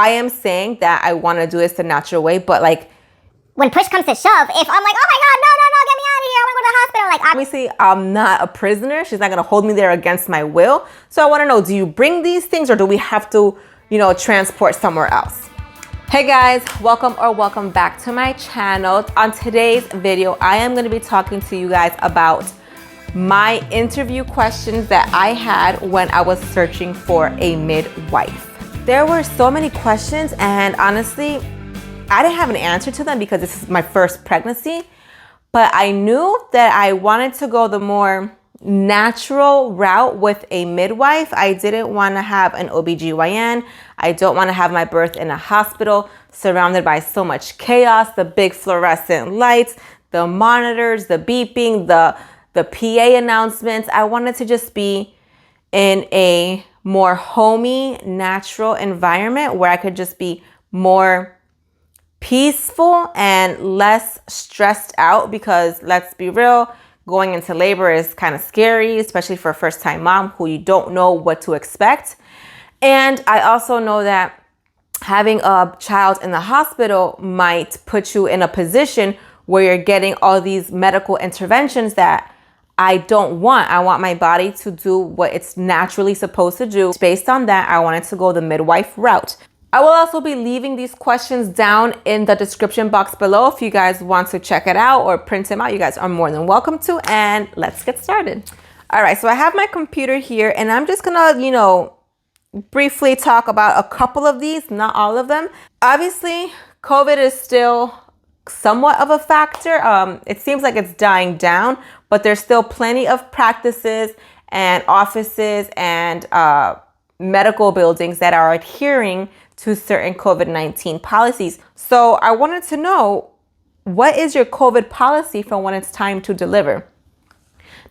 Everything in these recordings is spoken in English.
I am saying that I want to do this the natural way, but like, when push comes to shove, if I'm like, oh my God, no, get me out of here, I want to go to the hospital. Like, obviously, I'm not a prisoner. She's not going to hold me there against my will. So I want to know, do you bring these things or do we have to, transport somewhere else? Hey guys, welcome back to my channel. On today's video, I am going to be talking to you guys about my interview questions that I had when I was searching for a midwife. There were so many questions, and honestly, I didn't have an answer to them because this is my first pregnancy, but I knew that I wanted to go the more natural route with a midwife. I didn't want to have an OBGYN. I don't want to have my birth in a hospital surrounded by so much chaos, the big fluorescent lights, the monitors, the beeping, the PA announcements. I wanted to just be in a more homey, natural environment where I could just be more peaceful and less stressed out, because let's be real, going into labor is kind of scary, especially for a first-time mom who you don't know what to expect. And I also know that having a child in the hospital might put you in a position where you're getting all these medical interventions that I don't want. I want my body to do what it's naturally supposed to do. Based on that, I wanted to go the midwife route. I will also be leaving these questions down in the description box below. If you guys want to check it out or print them out, you guys are more than welcome to. And let's get started. All right, so I have my computer here and I'm just gonna, briefly talk about a couple of these, not all of them. Obviously, COVID is still somewhat of a factor. It seems like it's dying down, but there's still plenty of practices and offices and medical buildings that are adhering to certain COVID-19 policies. So I wanted to know, what is your COVID policy for when it's time to deliver?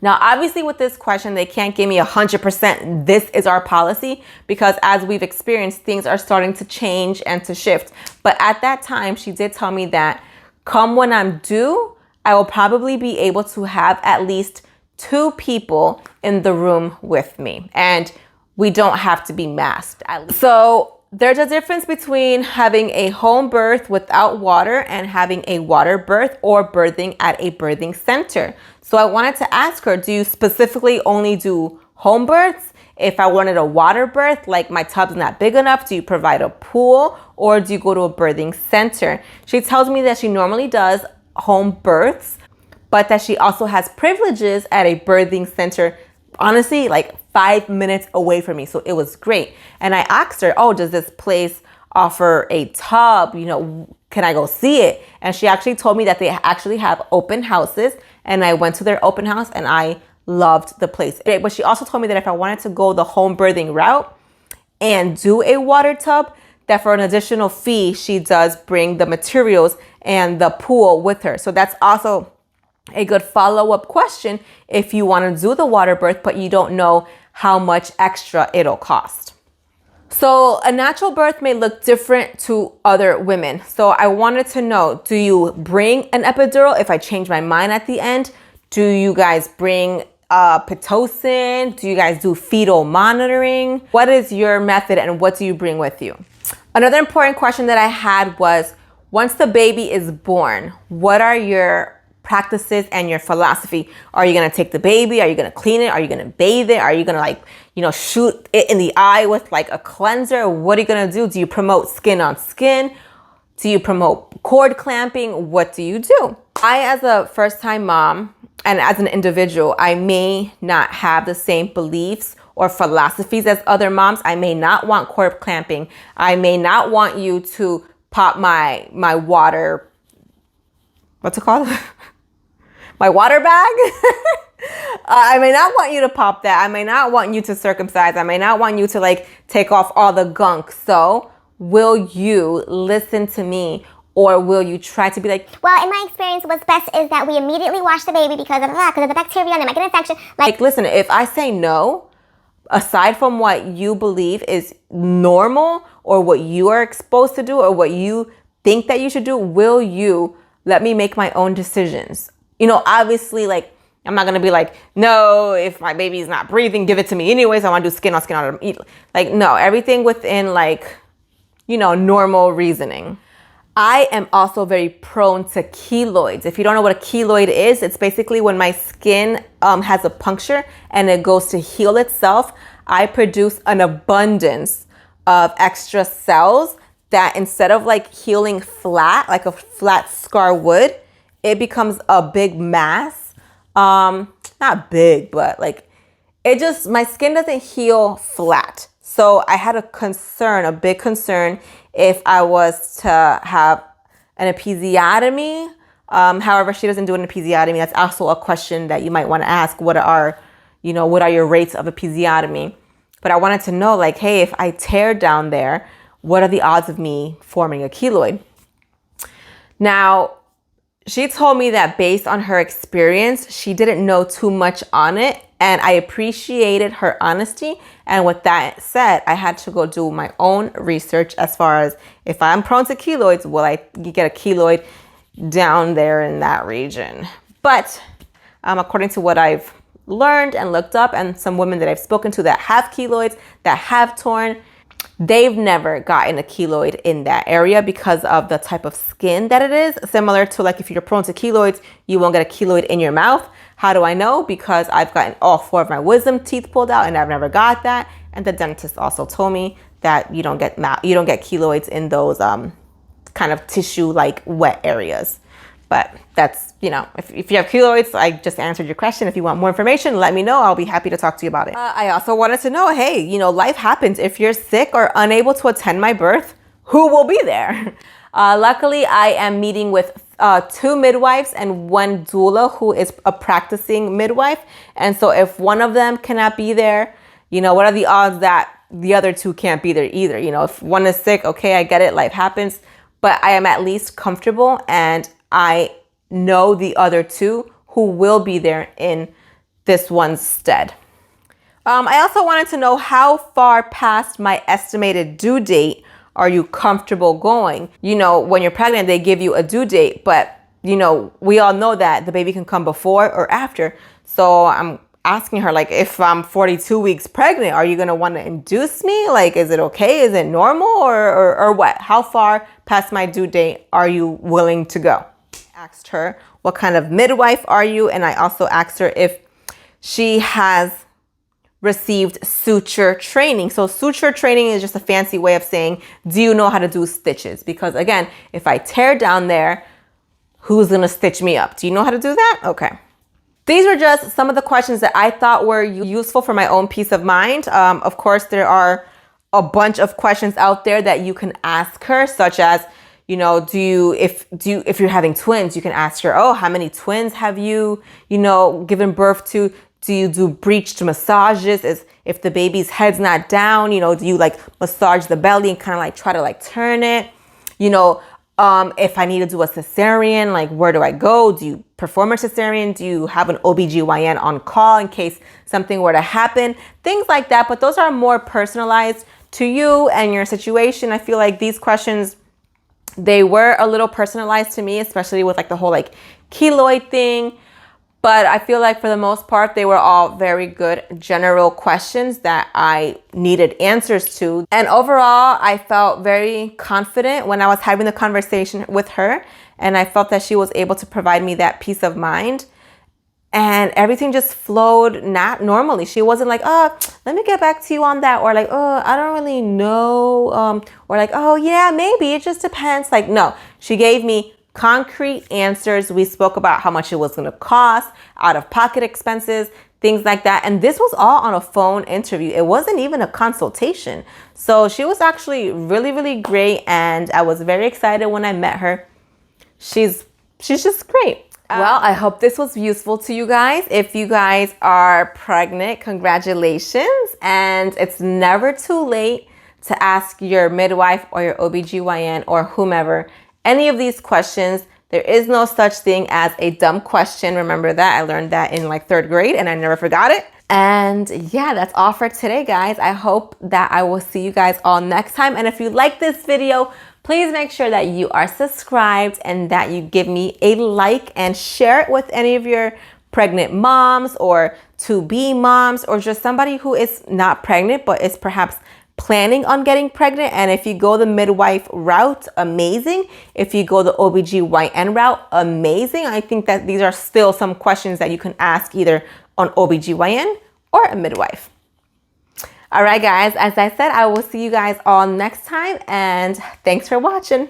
Now, obviously with this question, they can't give me 100% this is our policy, because as we've experienced, things are starting to change and to shift. But at that time, she did tell me that come when I'm due, I will probably be able to have at least 2 people in the room with me. And we don't have to be masked. So there's a difference between having a home birth without water and having a water birth or birthing at a birthing center. So I wanted to ask her, do you specifically only do home births? If I wanted a water birth, like my tub's not big enough, do you provide a pool or do you go to a birthing center? She tells me that she normally does home births, but that she also has privileges at a birthing center, honestly, like 5 minutes away from me. So it was great. And I asked her, oh, does this place offer a tub? Can I go see it? And she actually told me that they actually have open houses. And I went to their open house and I loved the place. But she also told me that if I wanted to go the home birthing route and do a water tub, that for an additional fee, she does bring the materials and the pool with her. So that's also a good follow-up question if you want to do the water birth, but you don't know how much extra it'll cost. So a natural birth may look different to other women. So I wanted to know, do you bring an epidural if I change my mind at the end? Do you guys bring Pitocin? Do you guys do fetal monitoring? What is your method and what do you bring with you? Another important question that I had was, once the baby is born, what are your practices and your philosophy? Are you going to take the baby? Are you going to clean it? Are you going to bathe it? Are you going to shoot it in the eye with like a cleanser? What are you going to do? Do you promote skin on skin? Do you promote cord clamping? What do you do? I, as a first-time mom and as an individual, I may not have the same beliefs or philosophies as other moms. I may not want cord clamping. I may not want you to pop my water, what's it called? My water bag. I may not want you to pop that. I may not want you to circumcise. I may not want you to take off all the gunk. So will you listen to me, or will you try to be like, well, in my experience, what's best is that we immediately wash the baby because of the bacteria and they might get an infection. Listen, if I say no, aside from what you believe is normal or what you are exposed to do or what you think that you should do, will you let me make my own decisions? Obviously, I'm not going to be like, no, if my baby's not breathing, give it to me anyways. I want to do skin on skin on eat. No, everything within normal reasoning. I am also very prone to keloids. If you don't know what a keloid is, it's basically when my skin has a puncture and it goes to heal itself. I produce an abundance of extra cells that instead of like healing flat, like a flat scar would, it becomes a big mass. Not big, but like my skin doesn't heal flat. So I had a big concern if I was to have an episiotomy. However, she doesn't do an episiotomy. That's also a question that you might want to ask. What are your rates of episiotomy? But I wanted to know, like, hey, if I tear down there, what are the odds of me forming a keloid? Now, she told me that based on her experience, she didn't know too much on it. And I appreciated her honesty. And with that said, I had to go do my own research as far as if I'm prone to keloids, will I get a keloid down there in that region? But according to what I've learned and looked up, and some women that I've spoken to that have keloids, that have torn, they've never gotten a keloid in that area because of the type of skin that it is. Similar to like if you're prone to keloids, you won't get a keloid in your mouth. How do I know? Because I've gotten all 4 of my wisdom teeth pulled out and I've never got that. And the dentist also told me that you don't get keloids in those kind of tissue like wet areas. But that's, if you have keloids, I just answered your question. If you want more information, let me know. I'll be happy to talk to you about it. I also wanted to know, hey, life happens. If you're sick or unable to attend my birth, who will be there? Luckily, I am meeting with 2 midwives and 1 doula who is a practicing midwife. And so if one of them cannot be there, what are the odds that the other 2 can't be there either? If one is sick, okay, I get it, life happens. But I am at least comfortable and I know the other 2 who will be there in this one's stead. I also wanted to know how far past my estimated due date are you comfortable going? When you're pregnant, they give you a due date, but we all know that the baby can come before or after. So I'm asking her, like, if I'm 42 weeks pregnant, are you going to want to induce me? Like, is it okay? Is it normal or what? How far past my due date are you willing to go? Asked her, what kind of midwife are you? And I also asked her if she has received suture training. So suture training is just a fancy way of saying, do you know how to do stitches? Because again, if I tear down there, who's going to stitch me up? Do you know how to do that? Okay. These were just some of the questions that I thought were useful for my own peace of mind. Of course, there are a bunch of questions out there that you can ask her, such as, if you're having twins, you can ask her, oh, how many twins have you, given birth to? Do you do breached massages? If the baby's head's not down, do you like massage the belly and kind of like try to like turn it? If I need to do a cesarean, like where do I go? Do you perform a cesarean? Do you have an OBGYN on call in case something were to happen? Things like that. But those are more personalized to you and your situation. I feel like these questions, they were a little personalized to me, especially with like the whole like keloid thing. But I feel like for the most part, they were all very good general questions that I needed answers to. And overall, I felt very confident when I was having the conversation with her. And I felt that she was able to provide me that peace of mind. And everything just flowed not normally. She wasn't like, oh, let me get back to you on that. Or like, oh, I don't really know. Or like, oh, yeah, maybe. It just depends. Like, no, she gave me concrete answers. We spoke about how much it was going to cost, out-of-pocket expenses, things like that. And this was all on a phone interview. It wasn't even a consultation. So she was actually really, really great. And I was very excited when I met her. She's just great. Well, I hope this was useful to you guys. If you guys are pregnant, congratulations. And it's never too late to ask your midwife or your OBGYN or whomever any of these questions. There is no such thing as a dumb question. Remember that. I learned that in like 3rd grade and I never forgot it. And yeah, that's all for today, guys. I hope that I will see you guys all next time. And if you like this video, please make sure that you are subscribed and that you give me a like and share it with any of your pregnant moms or to-be moms or just somebody who is not pregnant but is perhaps planning on getting pregnant, and if you go the midwife route, amazing. If you go the OBGYN route, amazing. I think that these are still some questions that you can ask either on OBGYN or a midwife. All right, guys, as I said, I will see you guys all next time, and thanks for watching.